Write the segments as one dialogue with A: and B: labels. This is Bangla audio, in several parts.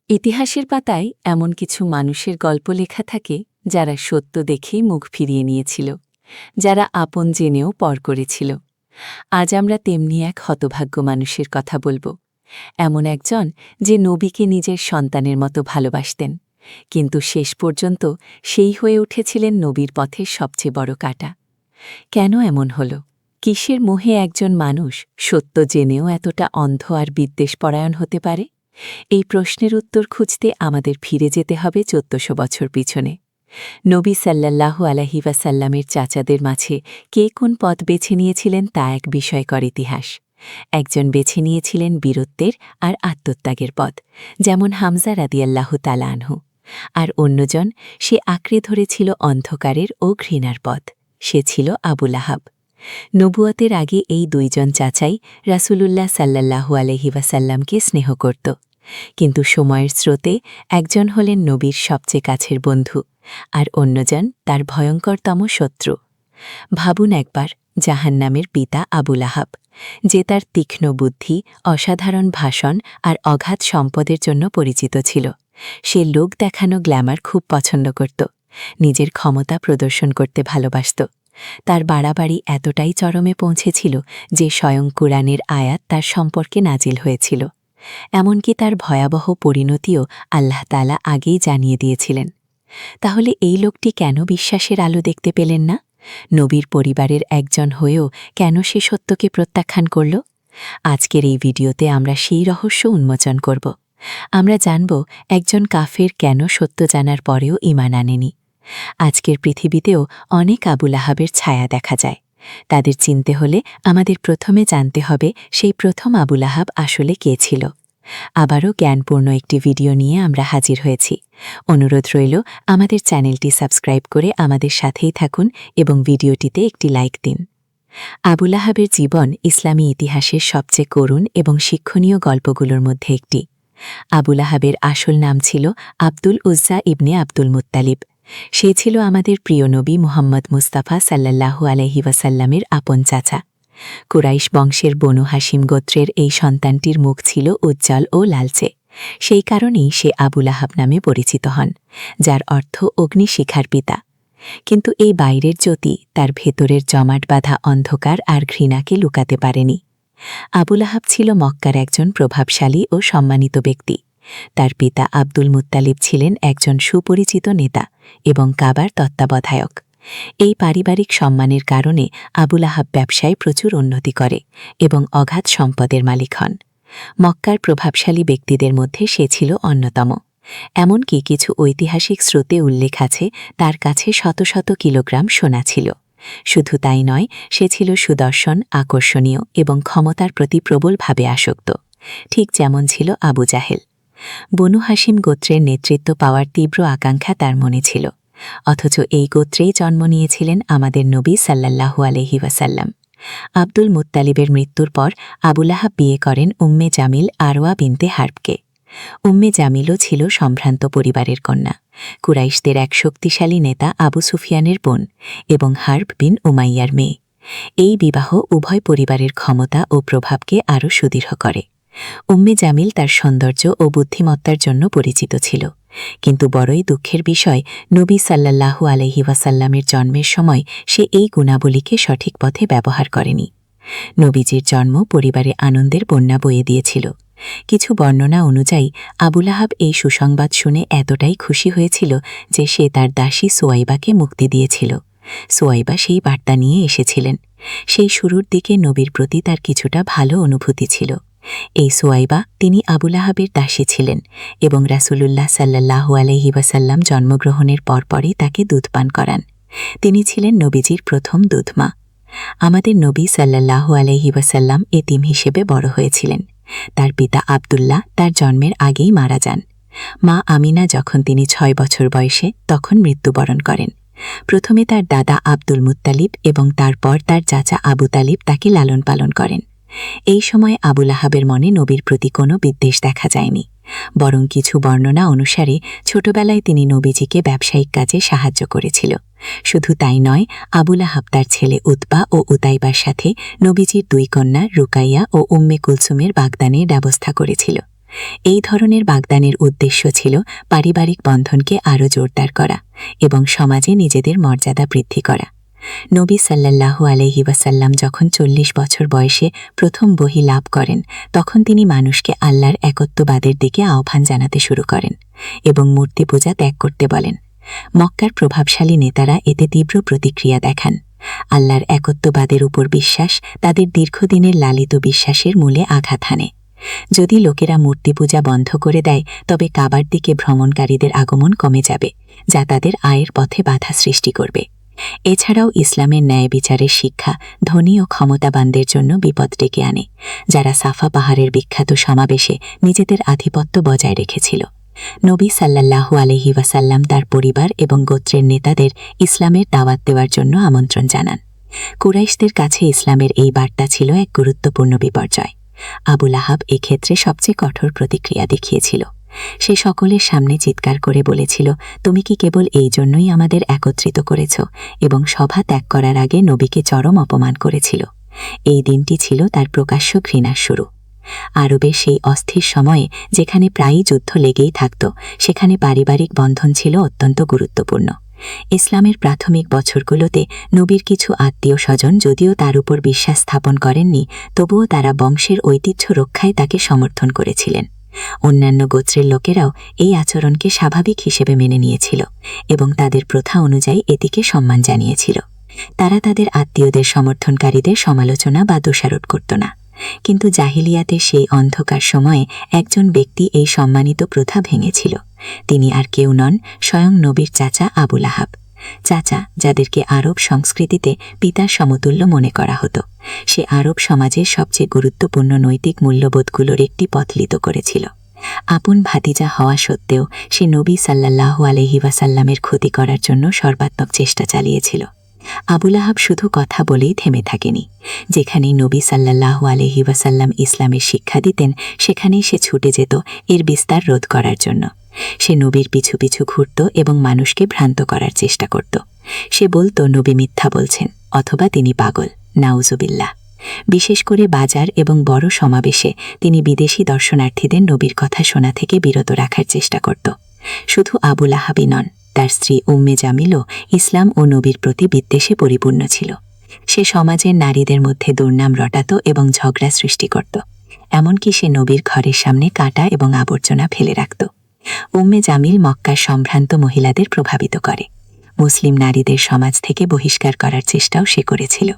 A: ইতিহাসের পাতায় এমন কিছু মানুষের গল্প লেখা থাকে যারা সত্য দেখেই মুখ ফিরিয়ে নিয়েছিল, যারা আপন জেনেও পর করেছিল। আজ আমরা তেমনি এক হতভাগ্য মানুষের কথা বলবো। এমন একজন যে নবীকে নিজের সন্তানের মতো ভালোবাসতেন, কিন্তু শেষ পর্যন্ত সেই হয়ে উঠেছিলেন নবীর পথের সবচেয়ে বড় কাঁটা। কেন এমন হল? কিসের মোহে একজন মানুষ সত্য জেনেও এতটা অন্ধ আর বিদ্বেষপরায়ণ হতে পারে? এই প্রশ্নের উত্তর খুঁজতে আমাদের ফিরে যেতে হবে ১৪০০ বছর পিছনে। নবী সাল্লাল্লাহু আলাইহি ওয়াসাল্লামের চাচাদের মাঝে কে কোন পথ বেছে নিয়েছিলেন তা এক বিস্ময়কর ইতিহাস। একজন বেছে নিয়েছিলেন বীরত্বের আর আত্মত্যাগের পথ, যেমন হামজা রাদিয়াল্লাহু তাআলা আনহু। আর অন্যজন সে আঁকড়ে ধরেছিল অন্ধকারের ও ঘৃণার পথ, সে ছিল আবু লাহাব। নবুয়তের আগে এই দুইজন চাচাই রাসূলুল্লাহ সাল্লাল্লাহু আলাইহি ওয়াসাল্লামকে স্নেহ করত, কিন্তু সময়ের স্রোতে একজন হলেন নবীর সবচেয়ে কাছের বন্ধু, আর অন্যজন তার ভয়ঙ্করতম শত্রু। ভাবুন একবার, জাহান্নামের পিতা আবু লাহাব, যে তার তীক্ষ্ণ বুদ্ধি, অসাধারণ ভাষণ আর অগাধ সম্পদের জন্য পরিচিত ছিল। সে লোক দেখানো গ্ল্যামার খুব পছন্দ করত, নিজের ক্ষমতা প্রদর্শন করতে ভালোবাসত। তার বাড়াবাড়ি এতটাই চরমে পৌঁছেছিল যে স্বয়ং কুরআনের আয়াত তার সম্পর্কে নাজিল হয়েছিল। এমনকি তার ভয়াবহ পরিণতিও আল্লাহ তাআলা আগেই জানিয়ে দিয়েছিলেন। তাহলে এই লোকটি কেন বিশ্বাসের আলো দেখতে পেলেন না? নবীর পরিবারের একজন হয়েও কেন সে সত্যকে প্রত্যাখ্যান করল? আজকের এই ভিডিওতে আমরা সেই রহস্য উন্মোচন করব। আমরা জানব একজন কাফের কেন সত্য জানার পরেও ঈমান আনেনি। আজকের পৃথিবীতেও অনেক আবু লাহাবের ছায়া দেখা যায়। তাদের চিনতে হলে আমাদের প্রথমে জানতে হবে সেই প্রথম আবু লাহাব আসলে কে ছিল। আবারও জ্ঞানপূর্ণ একটি ভিডিও নিয়ে আমরা হাজির হয়েছি। অনুরোধ রইল, আমাদের চ্যানেলটি সাবস্ক্রাইব করে আমাদের সাথেই থাকুন এবং ভিডিওটিতে একটি লাইক দিন। আবু লাহাবের জীবন ইসলামী ইতিহাসের সবচেয়ে করুণ এবং শিক্ষণীয় গল্পগুলোর মধ্যে একটি। আবু লাহাবের আসল নাম ছিল আব্দুল উজ্জা ইবনে আব্দুল মুত্তালিব। সে ছিল আমাদের প্রিয় নবী মুহাম্মদ মুস্তাফা সাল্লাল্লাহু আলাইহি ওয়াসাল্লামের আপন চাচা। কুরাইশ বংশের বনু হাশিম গোত্রের এই সন্তানটির মুখ ছিল উজ্জ্বল ও লালচে। সেই কারণেই সে আবু লাহাব নামে পরিচিত হন, যার অর্থ অগ্নিশিখার পিতা। কিন্তু এই বাইরের জ্যোতি তার ভেতরের জমাট বাঁধা অন্ধকার আর ঘৃণাকে লুকাতে পারেনি। আবু লাহাব ছিল মক্কার একজন প্রভাবশালী ও সম্মানিত ব্যক্তি। তার পিতা আব্দুল মুত্তালিব ছিলেন একজন সুপরিচিত নেতা এবং কাবার তত্ত্বাবধায়ক। এই পারিবারিক সম্মানের কারণে আবু লাহাব ব্যবসায় প্রচুর উন্নতি করে এবং অগাধ সম্পদের মালিক হন। মক্কার প্রভাবশালী ব্যক্তিদের মধ্যে সে ছিল অন্যতম। এমনকি কিছু ঐতিহাসিক স্রোতে উল্লেখ আছে তার কাছে শত শত কিলোগ্রাম সোনা ছিল। শুধু তাই নয়, সে ছিল সুদর্শন, আকর্ষণীয় এবং ক্ষমতার প্রতি প্রবলভাবে আসক্ত, ঠিক যেমন ছিল আবু জাহেল। বনু হাশিম গোত্রের নেতৃত্ব পাওয়ার তীব্র আকাঙ্ক্ষা তার মনে ছিল, অথচ এই গোত্রেই জন্ম নিয়েছিলেন আমাদের নবী সাল্লাল্লাহু আলাইহি ওয়াসাল্লাম। আব্দুল মুত্তালিবের মৃত্যুর পর আবু লাহাব বিয়ে করেন উম্মে জামিল আরওয়া বিনতে হার্বকে। উম্মে জামিলও ছিল সম্ভ্রান্ত পরিবারের কন্যা, কুরাইশদের এক শক্তিশালী নেতা আবু সুফিয়ানের বোন এবং হার্ব বিন উমাইয়ার মেয়ে। এই বিবাহ উভয় পরিবারের ক্ষমতা ও প্রভাবকে আরও সুদৃঢ় করে। উম্মে জামিল তার সৌন্দর্য ও বুদ্ধিমত্তার জন্য পরিচিত ছিল, কিন্তু বড়ই দুঃখের বিষয়, নবী সাল্লাল্লাহু আলাইহি ওয়াসাল্লামের জন্মের সময় সে এই গুণাবলীকে সঠিক পথে ব্যবহার করেনি। নবীজির জন্ম পরিবারে আনন্দের বন্যা বয়ে দিয়েছিল। কিছু বর্ণনা অনুযায়ী আবু লাহাব এই সুসংবাদ শুনে এতটাই খুশি হয়েছিল যে সে তার দাসী সোয়াইবাকে মুক্তি দিয়েছিল। সোয়াইবা সেই বার্তা নিয়ে এসেছিলেন। সেই শুরুর দিকে নবীর প্রতি তার কিছুটা ভালো অনুভূতি ছিল। এই সোয়াইবা, তিনি আবু লাহাবের দাসী ছিলেন এবং রাসূলুল্লাহ সাল্লাল্লাহু আলাইহি ওয়াসাল্লাম জন্মগ্রহণের পরপরই তাকে দুধ পান করান। তিনি ছিলেন নবীজির প্রথম দুধমা। আমাদের নবী সাল্লাল্লাহু আলাইহি ওয়াসাল্লাম এতিম হিসেবে বড় হয়েছিলেন। তার পিতা আব্দুল্লাহ তার জন্মের আগেই মারা যান। মা আমিনা যখন তিনি ৬ বছর বয়সে, তখন মৃত্যুবরণ করেন। প্রথমে তার দাদা আব্দুল মুত্তালিব এবং তারপর তার চাচা আবু তালিব তাকে লালন পালন করেন। এই সময় আবু লাহাবের মনে নবীর প্রতি কোনো বিদ্বেষ দেখা যায়নি, বরং কিছু বর্ণনা অনুসারে ছোটবেলায় তিনি নবীজিকে ব্যবসায়িক কাজে সাহায্য করেছিল। শুধু তাই নয়, আবু লাহাব তার ছেলে উতবা ও উতাইবার সাথে নবীজির 2 কন্যা রুকাইয়া ও উম্মে কুলসুমের বাগদানের ব্যবস্থা করেছিল। এই ধরনের বাগদানের উদ্দেশ্য ছিল পারিবারিক বন্ধনকে আরও জোরদার করা এবং সমাজে নিজেদের মর্যাদা বৃদ্ধি করা। নবী সাল্লাল্লাহু আলাইহি ওয়াসাল্লাম যখন ৪০ বছর বয়সে প্রথম বহি লাভ করেন, তখন তিনি মানুষকে আল্লাহর একত্ববাদের দিকে আহ্বান জানাতে শুরু করেন এবং মূর্তি পূজা ত্যাগ করতে বলেন। মক্কার প্রভাবশালী নেতারা এতে তীব্র প্রতিক্রিয়া দেখান। আল্লাহর একত্ববাদের উপর বিশ্বাস তাদের দীর্ঘদিনের লালিত বিশ্বাসের মূলে আঘাত হানে। যদি লোকেরা মূর্তি পূজা বন্ধ করে দেয়, তবে কাবার দিকে ভ্রমণকারীদের আগমন কমে যাবে, যা তাদের আয়ের পথে বাধা সৃষ্টি করবে। এছাড়াও ইসলামের ন্যায় বিচারের শিক্ষা ধনী ও ক্ষমতাবানদের জন্য বিপদ ডেকে আনে, যারা সাফা পাহাড়ের বিখ্যাত সমাবেশে নিজেদের আধিপত্য বজায় রেখেছিল। নবী সাল্লাল্লাহু আলাইহি ওয়াসাল্লাম তার পরিবার এবং গোত্রের নেতাদের ইসলামের দাওয়াত দেওয়ার জন্য আমন্ত্রণ জানান। কুরাইশদের কাছে ইসলামের এই বার্তা ছিল এক গুরুত্বপূর্ণ বিপর্যয়। আবু লাহাব এক্ষেত্রে সবচেয়ে কঠোর প্রতিক্রিয়া দেখিয়েছিল। সে সকলের সামনে চিৎকার করে বলেছিল, তুমি কি কেবল এই জন্যই আমাদের একত্রিত করেছ, এবং সভা ত্যাগ করার আগে নবীকে চরম অপমান করেছিল। এই দিনটি ছিল তার প্রকাশ্য ঘৃণার শুরু। আরবের সেই অস্থির সময়ে যেখানে প্রায়ই যুদ্ধ লেগেই থাকত, সেখানে পারিবারিক বন্ধন ছিল অত্যন্ত গুরুত্বপূর্ণ। ইসলামের প্রাথমিক বছরগুলোতে নবীর কিছু আত্মীয় স্বজন যদিও তার উপর বিশ্বাস স্থাপন করেননি, তবুও তারা বংশের ঐতিহ্য রক্ষায় তাকে সমর্থন করেছিলেন। অন্যান্য গোত্রের লোকেরাও এই আচরণকে স্বাভাবিক হিসেবে মেনে নিয়েছিল এবং তাদের প্রথা অনুযায়ী এটিকে সম্মান জানিয়েছিল। তারা তাদের আত্মীয়দের সমর্থনকারীদের সমালোচনা বা দোষারোপ করত না। কিন্তু জাহিলিয়াতের সেই অন্ধকার সময়ে একজন ব্যক্তি এই সম্মানিত প্রথা ভেঙেছিল। তিনি আর কেউ নন, স্বয়ং নবীর চাচা আবু লাহাব। চাচা, যাদেরকে আরব সংস্কৃতিতে পিতার সমতুল্য মনে করা হতো, সে আরব সমাজের সবচেয়ে গুরুত্বপূর্ণ নৈতিক মূল্যবোধগুলোর একটি পথলিত করেছিল। আপন ভাতিজা হওয়া সত্ত্বেও সে নবী সাল্লাল্লাহু আলাইহি ওয়াসাল্লামের ক্ষতি করার জন্য সর্বাত্মক চেষ্টা চালিয়েছিল। আবু লাহাব শুধু কথা বলেই থেমে থাকেনি। যেখানেই নবী সাল্লাল্লাহু আলাইহি ওয়াসাল্লাম ইসলামের শিক্ষা দিতেন, সেখানেই সে ছুটে যেত এর বিস্তার রোধ করার জন্য। সে নবীর পিছু পিছু ঘুরত এবং মানুষকে ভ্রান্ত করার চেষ্টা করত। সে বলতো নবী মিথ্যা বলছেন, অথবা তিনি পাগল, নাউজুবিল্লাহ। বিশেষ করে বাজার এবং বড় সমাবেশে তিনি বিদেশি দর্শনার্থীদের নবীর কথা শোনা থেকে বিরত রাখার চেষ্টা করত। শুধু আবু লাহাবই নন, তার স্ত্রী উম্মে জামিলও ইসলাম ও নবীর প্রতি বিদ্বেষে পরিপূর্ণ ছিল। সে সমাজের নারীদের মধ্যে দুর্নাম রটাত এবং ঝগড়া সৃষ্টি করত। এমনকি সে নবীর ঘরের সামনে কাঁটা এবং আবর্জনা ফেলে রাখত। উম্মে জামিল মক্কার সম্ভ্রান্ত মহিলাদের প্রভাবিত করে। মুসলিম নারীদের সমাজ থেকে বহিষ্কার করার চেষ্টাও সে করেছিল।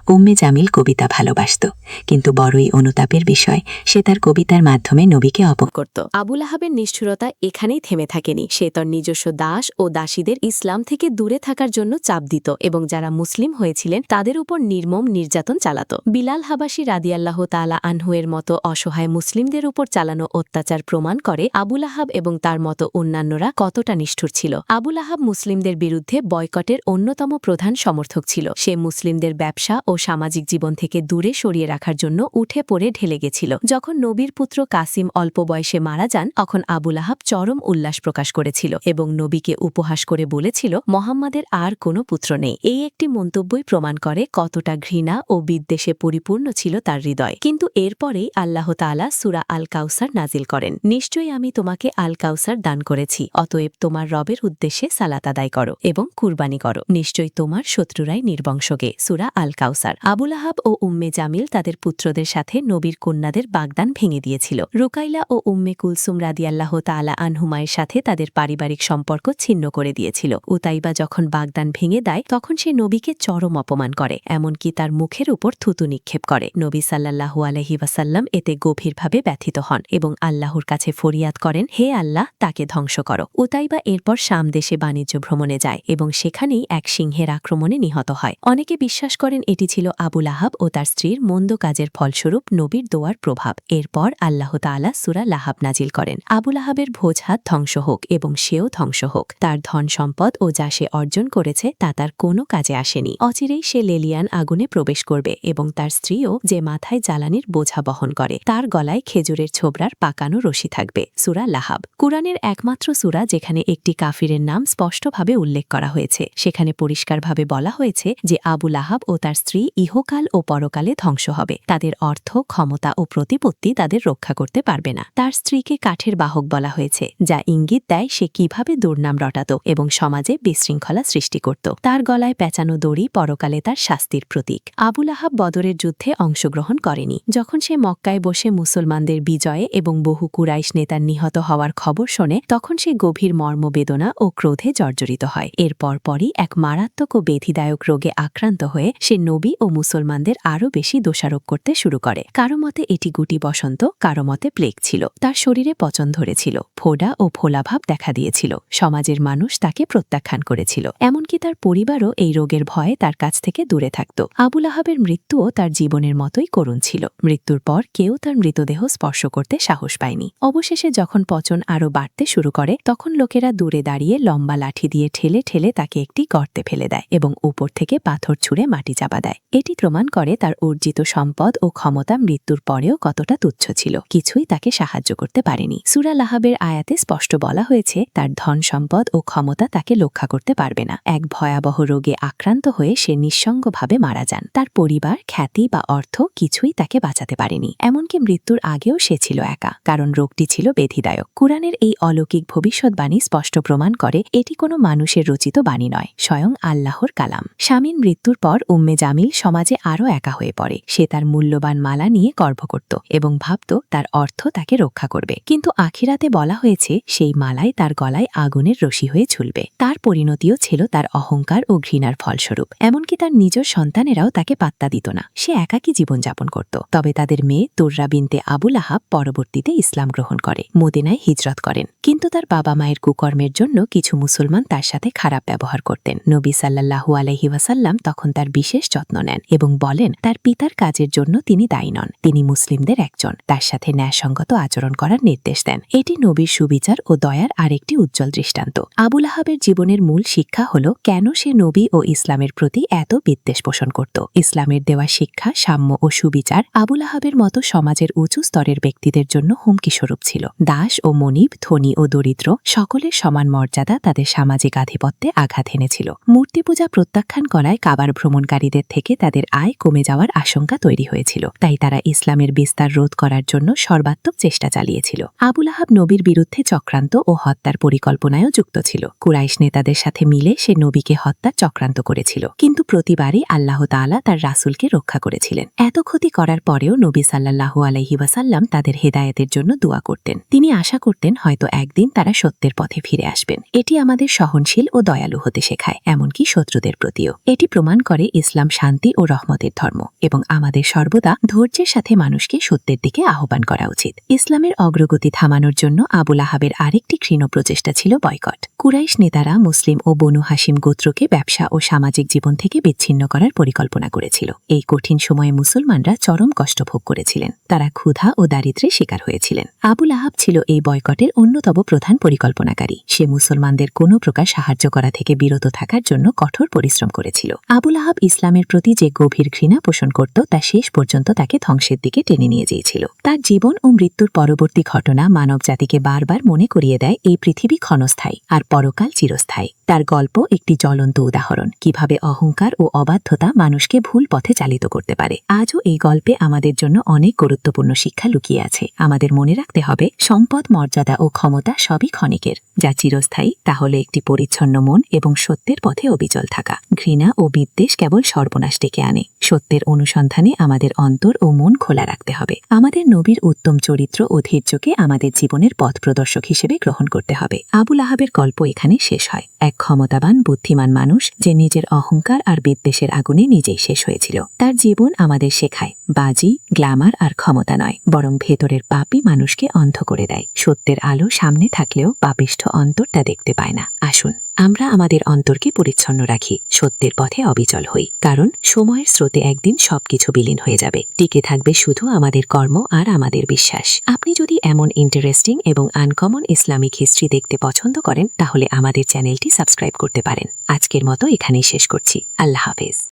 A: উম্মে জামিল কবিতা ভালোবাসত, কিন্তু বড়ই অনুতাপের বিষয়, সে তার কবিতার মাধ্যমে নবীকে অপমান করত।
B: আবু লাহাবের নিষ্ঠুরতা এখানেই থেমে থাকেনি। সে তার নিজস্ব দাস ও দাসীদের ইসলাম থেকে দূরে থাকার জন্য চাপ দিত এবং যারা মুসলিম হয়েছিলেন তাদের উপর নির্মম নির্যাতন চালাত। বিলাল হাবাসী রাদিয়াল্লাহু তাআলা আনহু-এর মতো অসহায় মুসলিমদের উপর চালানো অত্যাচার প্রমাণ করে আবু লাহাব এবং তার মতো অন্যান্যরা কতটা নিষ্ঠুর ছিল। আবু লাহাব মুসলিমদের বিরুদ্ধে বয়কটের অন্যতম প্রধান সমর্থক ছিল। সে মুসলিমদের ব্যবসা ও সামাজিক জীবন থেকে দূরে সরিয়ে রাখার জন্য উঠে পড়ে ঢেলে গেছিল। যখন নবীর পুত্র কাসিম অল্প বয়সে মারা যান, তখন আবু লাহাব চরম উল্লাস প্রকাশ করেছিল এবং নবীকে উপহাস করে বলেছিল, মুহাম্মাদের আর কোনো পুত্র নেই। এই একটি মন্তব্যই প্রমাণ করে কতটা ঘৃণা ও বিদ্বেষে পরিপূর্ণ ছিল তার হৃদয়। কিন্তু এরপরেই আল্লাহ তাআলা সূরা আল কাউসার নাজিল করেন, নিশ্চয়ই আমি তোমাকে আল কাউসার দান করেছি, অতএব তোমার রবের উদ্দেশ্যে সালাত আদায় করো এবং কুরবানি করো, নিশ্চয়ই তোমার শত্রুরাই নির্বংশগে। সূরা আল কাউসার। আবু লাহাব ও উম্মে জামিল তাদের পুত্রদের সাথে নবীর কন্যাদের বাগদান ভেঙে দিয়েছিল। রুকাইলা ও উম্মে কুলসুম রাদিয়াল্লাহু তাআলা আনহুমায়ের সাথে তাদের পারিবারিক সম্পর্ক ছিন্ন করে দিয়েছিল। উতাইবা যখন বাগদান ভেঙে দেয়, তখন সে নবীকে চরম অপমান করে, এমনকি তার মুখের উপর থুতু নিক্ষেপ করে। নবী সাল্লাল্লাহু আলাইহি ওয়াসাল্লাম এতে গভীরভাবে ব্যথিত হন এবং আল্লাহর কাছে ফরিয়াদ করেন, হে আল্লাহ, তাকে ধ্বংস করো। উতাইবা এরপর শাম দেশে বাণিজ্য ভ্রমণে যায় এবং সেখানেই এক সিংহের আক্রমণে নিহত হয়। অনেকে বিশ্বাস করেন এটি ছিল আবু লাহাব ও তার স্ত্রীর মন্দ কাজের ফলস্বরূপ নবীর দোয়ার প্রভাব। এরপর আল্লাহ তাআলা সূরা লাহাব নাজিল করেন, আবু লাহাবের ভোজহাত ধ্বংস হোক এবং সেও ধ্বংস হোক। তার ধন সম্পদ ও যা সে অর্জন করেছে তা তার কোনো কাজে আসেনি। অচিরেই সে লেলিয়ান আগুনে প্রবেশ করবে এবং তার স্ত্রীও, যে মাথায় জ্বালানির বোঝা বহন করে, তার গলায় খেজুরের ছোবড়ার পাকানো রশি থাকবে। সূরা লাহাব কুরআনের একমাত্র সূরা যেখানে একটি কাফিরের নাম স্পষ্টভাবে উল্লেখ করা হয়েছে। সেখানে পরিষ্কারভাবে বলা হয়েছে যে আবু লাহাব ও তার তার স্ত্রী ইহকাল ও পরকালে ধ্বংস হবে। তাদের অর্থ, ক্ষমতা ও প্রতিপত্তি তাদের রক্ষা করতে পারবে না। তার স্ত্রীকে কাঠের বাহক বলা হয়েছে, যা ইঙ্গিত দেয় সে কিভাবে দুর্নাম রটাত এবং সমাজে বিশৃঙ্খলা সৃষ্টি করত। তার গলায় পেঁচানো দড়ি পরকালে তার শাস্তির প্রতীক। আবু লাহাব বদরের যুদ্ধে অংশগ্রহণ করেনি। যখন সে মক্কায় বসে মুসলমানদের বিজয়ে এবং বহু কুরাইশ নেতার নিহত হওয়ার খবর শোনে, তখন সে গভীর মর্মবেদনা ও ক্রোধে জর্জরিত হয়। এর পরপরই এক মারাত্মক ও বেধিদায়ক রোগে আক্রান্ত হয়ে সে নবী ও মুসলমানদের আরও বেশি দোষারোপ করতে শুরু করে। কারো মতে এটি গুটি বসন্ত, কারো মতে প্লেগ ছিল। তার শরীরে পচন ধরেছিল, ফোড়া ও ফোলাভাব দেখা দিয়েছিল। সমাজের মানুষ তাকে প্রত্যাখ্যান করেছিল, এমনকি তার পরিবারও এই রোগের ভয়ে তার কাছ থেকে দূরে থাকত। আবু লাহাবের মৃত্যুও তার জীবনের মতোই করুণ ছিল। মৃত্যুর পর কেউ তার মৃতদেহ স্পর্শ করতে সাহস পায়নি। অবশেষে যখন পচন আরও বাড়তে শুরু করে, তখন লোকেরা দূরে দাঁড়িয়ে লম্বা লাঠি দিয়ে ঠেলে ঠেলে তাকে একটি গর্তে ফেলে দেয় এবং উপর থেকে পাথর ছুঁড়ে মাটি চাপা দেয়। এটি প্রমাণ করে তার অর্জিত সম্পদ ও ক্ষমতা মৃত্যুর পরেও কতটা তুচ্ছ ছিল। কিছুই তাকে সাহায্য করতে পারেনি। সূরা লাহাবের আয়াতে স্পষ্ট বলা হয়েছে, তার ধন সম্পদ ও ক্ষমতা তাকে রক্ষা করতে পারবে না। এক ভয়াবহ রোগে আক্রান্ত হয়ে সে নিঃসঙ্গভাবে মারা যান। তার পরিবার, খ্যাতি বা অর্থ কিছুই তাকে বাঁচাতে পারেনি। এমনকি মৃত্যুর আগেও সে ছিল একা, কারণ রোগটি ছিল বেধিদায়ক। কুরআনের এই অলৌকিক ভবিষ্যৎবাণী স্পষ্ট প্রমাণ করে এটি কোনো মানুষের রচিত বাণী নয়, স্বয়ং আল্লাহর কালাম। স্বামীর মৃত্যুর পর উম্মে জামিল সমাজে আরও একা হয়ে পড়ে। সে তার মূল্যবান মালা নিয়ে গর্ব করত এবং ভাবত তার অর্থ তাকে রক্ষা করবে। কিন্তু আখিরাতে বলা হয়েছে সেই মালাই তার গলায় আগুনের রশি হয়ে ঝুলবে। তার পরিণতিও ছিল তার অহংকার ও ঘৃণার ফলস্বরূপ। এমনকি তার নিজের সন্তানেরাও তাকে পাত্তা দিত না। সে একাকী জীবনযাপন করত। তবে তাদের মেয়ে তুররা বিনতে আবু লাহাব পরবর্তীতে ইসলাম গ্রহণ করে, মদিনায় হিজরত করেন। কিন্তু তার বাবা মায়ের কুকর্মের জন্য কিছু মুসলমান তার সাথে খারাপ ব্যবহার করতেন। নবী সাল্লাল্লাহু আলাইহি ওয়াসাল্লাম তখন তার বিশেষ যত্ন নেন এবং বলেন তার পিতার কাজের জন্য তিনি দায়ী নন, তিনি মুসলিমদের একজন, তার সাথে ন্যায়সঙ্গত আচরণ করার নির্দেশ দেন। এটি নবীর সুবিচার ও দয়ার আরেকটি উজ্জ্বল দৃষ্টান্ত। আবু লাহাবের জীবনের মূল শিক্ষা হল কেন সে নবী ও ইসলামের প্রতি এত বিদ্বেষ পোষণ করত। ইসলামের দেওয়া শিক্ষা, সাম্য ও সুবিচার আবু লাহাবের মতো সমাজের উঁচু স্তরের ব্যক্তিদের জন্য হুমকিস্বরূপ ছিল। দাস ও মনিব, ধনী ও দরিদ্র সকলের সমান মর্যাদা তাদের সামাজিক আধিপত্যে আঘাত এনেছিল। মূর্তি পূজা প্রত্যাখ্যান করায় কাবার ভ্রমণকারীদের থেকে তাদের আয় কমে যাওয়ার আশঙ্কা তৈরি হয়েছিল। তাই তারা ইসলামের বিস্তার রোধ করার জন্য সর্বাত্মক চেষ্টা চালিয়েছিল। আবু লাহাব নবীর বিরুদ্ধে চক্রান্ত ও হত্যার পরিকল্পনায়ও যুক্ত ছিল। কুরাইশ নেতাদের সাথে মিলে সে নবীকে হত্যার চক্রান্ত করেছিল, কিন্তু প্রতিবারই আল্লাহ তাআলা তার রাসূলকে রক্ষা করেছিলেন। এত ক্ষতি করার পরেও নবী সাল্লাল্লাহু আলাইহি ওয়াসাল্লাম তাদের হেদায়েতের জন্য দোয়া করতেন। তিনি আশা করতেন হয়তো একদিন তারা সত্যের পথে ফিরে আসবেন। এটি আমাদের সহনশীল ও দয়ালু হতে শেখায়, এমনকি শত্রুদের প্রতিও। এটি প্রমাণ করে ইসলাম শান্তি ও রহমতের ধর্ম এবং আমাদের সর্বদা ধৈর্যের সাথে মানুষকে সত্যের দিকে আহ্বান করা উচিত। ইসলামের অগ্রগতি থামানোর জন্য আবু লাহাবের আরেকটি ক্ষীণ প্রচেষ্টা ছিল বয়কট। কুরাইশ নেতারা মুসলিম ও বনু হাশিম গোত্রকে ব্যবসা ও সামাজিক জীবন থেকে বিচ্ছিন্ন করার পরিকল্পনা করেছিল। এই কঠিন সময়ে মুসলমানরা চরম কষ্ট ভোগ করেছিলেন। তারা ক্ষুধা ও দারিদ্র্যের শিকার হয়েছিলেন। আবু লাহাব ছিল এই বয়কটের অন্যতম প্রধান পরিকল্পনাকারী। সে মুসলমানদের কোনো প্রকার সাহায্য করা থেকে বিরত থাকার জন্য কঠোর পরিশ্রম করেছিল। আবু লাহাব ইসলামের প্রতি যে গভীর ঘৃণা পোষণ করত তা শেষ পর্যন্ত তাকে ধ্বংসের দিকে টেনে নিয়ে গিয়েছিল। তার জীবন ও মৃত্যুর পরবর্তী ঘটনা মানব জাতিকে বারবার মনে করিয়ে দেয় এই পৃথিবী ক্ষণস্থায়ী আর পরকাল চিরস্থায়ী। তার গল্প একটি জ্বলন্ত উদাহরণ কিভাবে অহংকার ও অবাধ্যতা মানুষকে ভুল পথে চালিত করতে পারে। আজও এই গল্পে আমাদের জন্য অনেক গুরুত্বপূর্ণ শিক্ষা লুকিয়ে আছে। আমাদের মনে রাখতে হবে সম্পদ, মর্যাদা ও ক্ষমতা সবই ক্ষণিকের। যা চিরস্থায়ী তা হলো একটি পরিচ্ছন্ন মন এবং সত্যের পথে অবিচল থাকা। ঘৃণা ও বিদ্বেষ কেবল সর্বনাশ ডেকে আনে। সত্যের অনুসন্ধানে আমাদের অন্তর ও মন খোলা রাখতে হবে। আমাদের নবীর উত্তম চরিত্র ও ধৈর্যকে আমাদের জীবনের পথ প্রদর্শক হিসেবে গ্রহণ করতে হবে। আবু লাহাবের গল্প এখানে শেষ হয়। এক ক্ষমতাবান, বুদ্ধিমান মানুষ যে নিজের অহংকার আর বিদ্বেষের আগুনে নিজেই শেষ হয়েছিল। তার জীবন আমাদের শেখায় বাজি, গ্ল্যামার আর ক্ষমতা নয়, বরং ভেতরের পাপই মানুষকে অন্ধ করে দেয়। সত্যের আলো সামনে থাকলেও পাপিষ্ঠ অন্তর তা দেখতে পায় না। আসুন আমরা আমাদের অন্তরকে পরিচ্ছন্ন রাখি, সত্যের পথে অবিচল হই, কারণ সময়ের স্রোতে একদিন সবকিছু বিলীন হয়ে যাবে। টিকে থাকবে শুধু আমাদের কর্ম আর আমাদের বিশ্বাস। আপনি যদি এমন ইন্টারেস্টিং এবং আনকমন ইসলামিক হিস্ট্রি দেখতে পছন্দ করেন তাহলে আমাদের চ্যানেলটি সাবস্ক্রাইব করতে পারেন। আজকের মতো এখানেই শেষ করছি। আল্লাহ হাফেজ।